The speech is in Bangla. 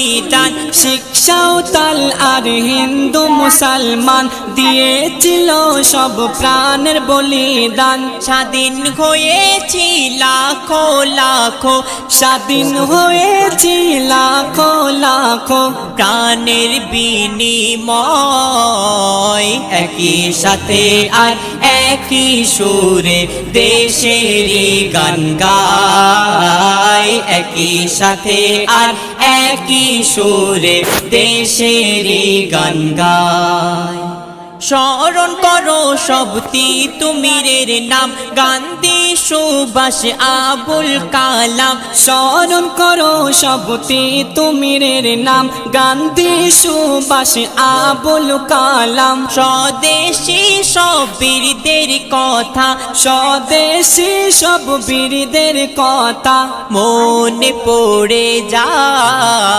বলিদান, শিখ সাঁওতাল আর হিন্দু মুসলমান দিয়েছিল সব প্রাণের বলিদান। স্বাধীন হয়েছি লাখো লাখো, স্বাধীন হয়েছি লাখো লাখো প্রাণের বিনিময়। একই সাথে আর একই সুরে দেশেরই গান গায়, একই সাথে আর একই সুরে দেশেরই গান গায়। স্মরণ করো সব তিতুমিরের নাম, গান্ধী সুভাষ আবুল কালাম। স্মরণ করো সব তিতুমিরের নাম, গান্ধী সুভাষ আবুল কালাম। স্বদেশী সব বীরদের কথা, স্বদেশী সব বীরদের কথা মনে পড়ে যায়।